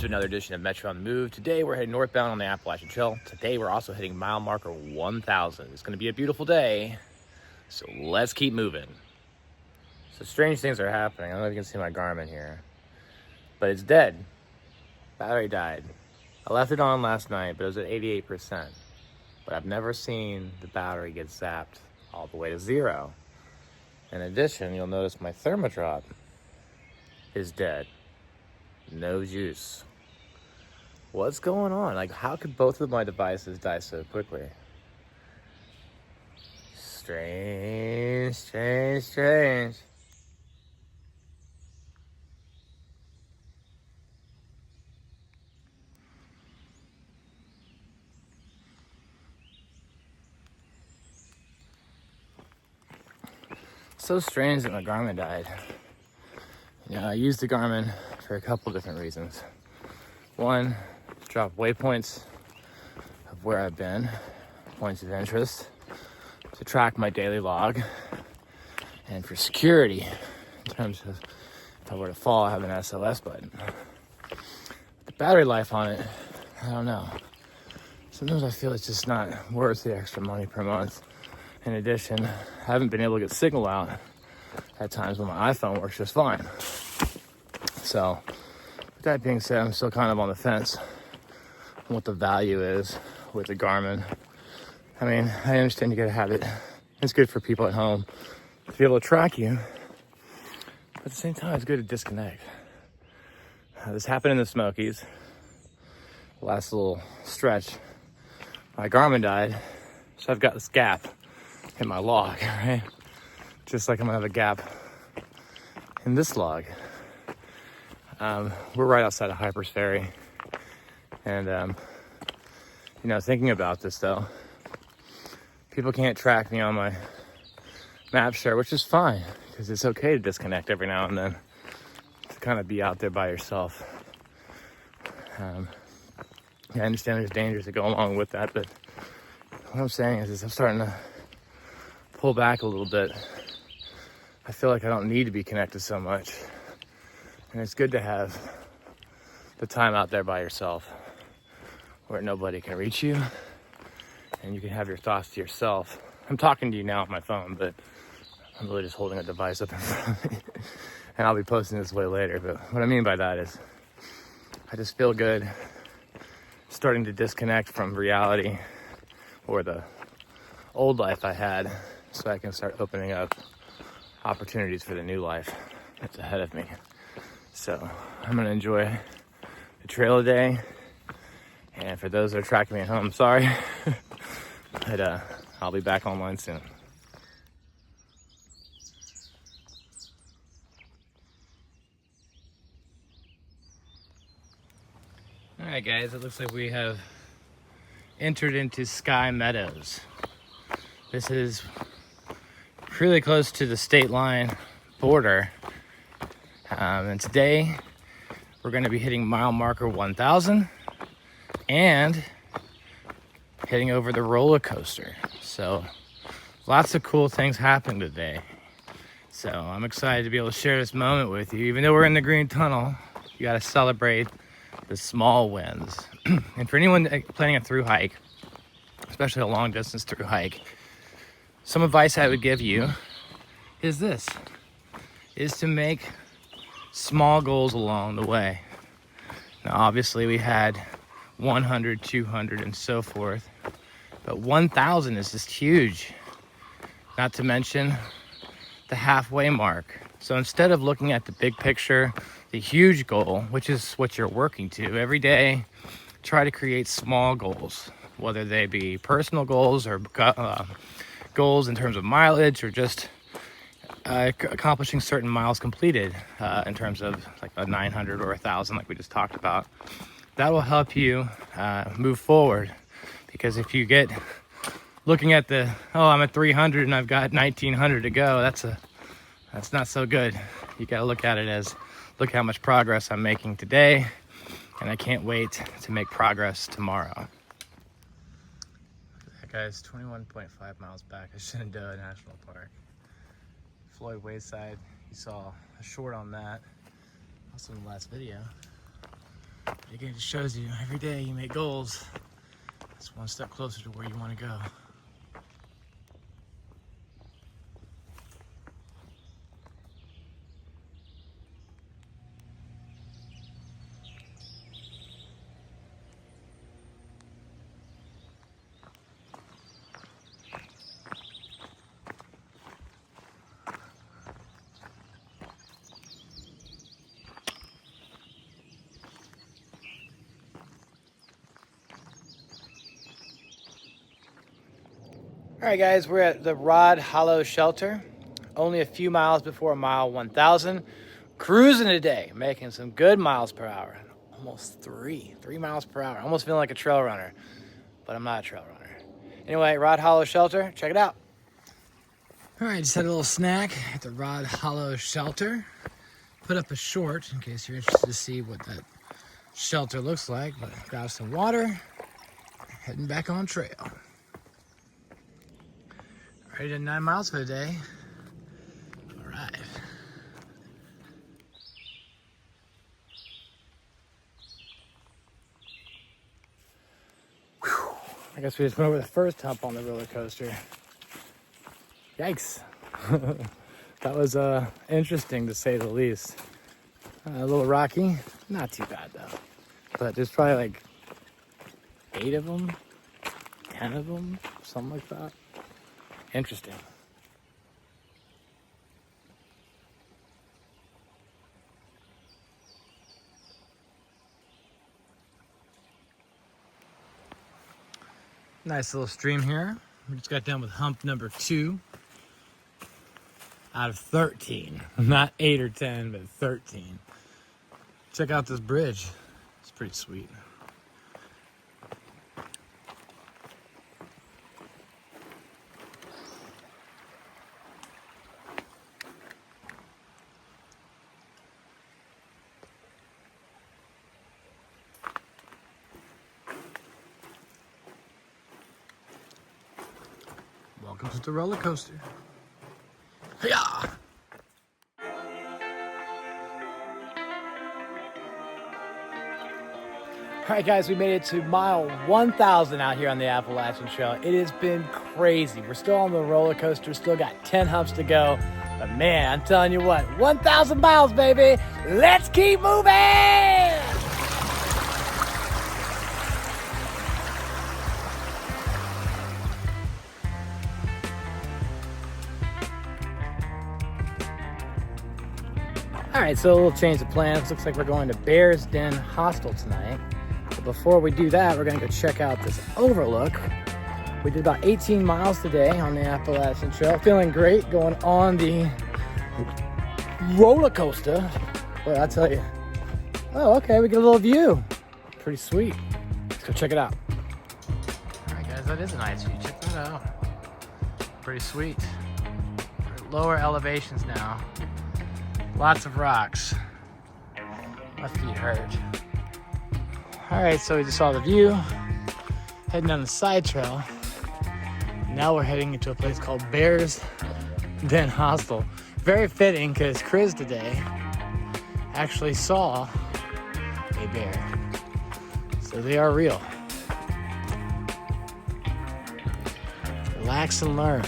another edition of Metro on the Move. Today we're heading northbound on the Appalachian Trail. Today we're also hitting mile marker 1,000. It's going to be a beautiful day, so let's keep moving. So strange things are happening. I don't know if you can see my Garmin here, but it's dead. Battery died. I left it on last night, but it was at 88%. But I've never seen the battery get zapped all the way to 0. In addition, you'll notice my thermodrop is dead. No juice. What's going on? Like, how could both of my devices die so quickly? Strange, strange, strange. So strange that my Garmin died. You know, I used the Garmin for a couple different reasons. One, drop waypoints of where I've been, points of interest, to track my daily log, and for security, in terms of if I were to fall, I have an SOS button. The battery life on it, I don't know. Sometimes I feel it's just not worth the extra money per month. In addition, I haven't been able to get signal out at times when my iPhone works just fine. So, with that being said, I'm still kind of on the fence on what the value is with the Garmin. I mean, I understand you gotta have it. It's good for people at home to be able to track you. But at the same time, it's good to disconnect. This happened in the Smokies. Last little stretch, my Garmin died. So I've got this gap in my log, right? Just like I'm gonna have a gap in this log. We're right outside of Hyper's Ferry. And, you know, thinking about this though, people can't track me on my map share, which is fine, because it's okay to disconnect every now and then, to kind of be out there by yourself. I understand there's dangers that go along with that, but what I'm saying is I'm starting to pull back a little bit. I feel like I don't need to be connected so much. And it's good to have the time out there by yourself where nobody can reach you and you can have your thoughts to yourself. I'm talking to you now on my phone, but I'm really just holding a device up in front of me. And I'll be posting this way later. But what I mean by that is I just feel good starting to disconnect from reality or the old life I had, so I can start opening up opportunities for the new life that's ahead of me. So I'm gonna enjoy the trail today. And for those that are tracking me at home, I'm sorry. But I'll be back online soon. All right, guys, it looks like we have entered into Sky Meadows. This is really close to the state line border. And today we're going to be hitting mile marker 1,000 and hitting over the roller coaster. So lots of cool things happening today. So I'm excited to be able to share this moment with you. Even though we're in the green tunnel, you got to celebrate the small wins. And for anyone planning a thru hike, especially a long distance thru hike, some advice I would give you is to make small goals along the way. Now, obviously we had 100, 200, and so forth, but 1,000 is just huge. Not to mention the halfway mark. So instead of looking at the big picture, the huge goal, which is what you're working to every day, try to create small goals, whether they be personal goals or goals in terms of mileage or just accomplishing certain miles completed in terms of like a 900 or 1,000 like we just talked about. That will help you move forward, because if you get looking at the, oh, I'm at 300 and I've got 1,900 to go, that's not so good. You got to look at it as, look how much progress I'm making today, and I can't wait to make progress tomorrow. That guy's 21.5 miles back at Shenandoah National Park. Floyd Wayside, you saw a short on that, also in the last video. Again, it just shows you every day you make goals. It's one step closer to where you want to go. All right, guys, we're at the Rod Hollow Shelter, only a few miles before mile 1,000. Cruising today, making some good miles per hour. Almost three miles per hour. Almost feeling like a trail runner, but I'm not a trail runner. Anyway, Rod Hollow Shelter, check it out. All right, just had a little snack at the Rod Hollow Shelter. Put up a short in case you're interested to see what that shelter looks like, but grab some water, heading back on trail. Already done 9 miles for the day. All right. Whew. I guess we just went over the first hump on the roller coaster. Yikes. That was interesting to say the least. A little rocky, not too bad though. But there's probably like 8 of them, 10 of them, something like that. Interesting. Nice little stream here. We just got done with hump number 2 out of 13. Not 8 or 10, but 13. Check out this bridge. It's pretty sweet. Welcome to the roller coaster. Yeah. All right, guys, we made it to mile 1,000 out here on the Appalachian Trail. It has been crazy. We're still on the roller coaster, still got 10 humps to go. But man, I'm telling you what, 1,000 miles, baby. Let's keep moving. All right, so a little change of plans. Looks like we're going to Bear's Den Hostel tonight. But before we do that, we're gonna go check out this overlook. We did about 18 miles today on the Appalachian Trail. Feeling great going on the roller coaster. Boy, I tell you. Oh, okay, we get a little view. Pretty sweet. Let's go check it out. All right, guys, that is a nice view. Check that out. Pretty sweet. We're at lower elevations now. Lots of rocks. My feet hurt. All right, so we just saw the view. Heading down the side trail. Now we're heading into a place called Bear's Den Hostel. Very fitting because Chris today actually saw a bear. So they are real. Relax and learn.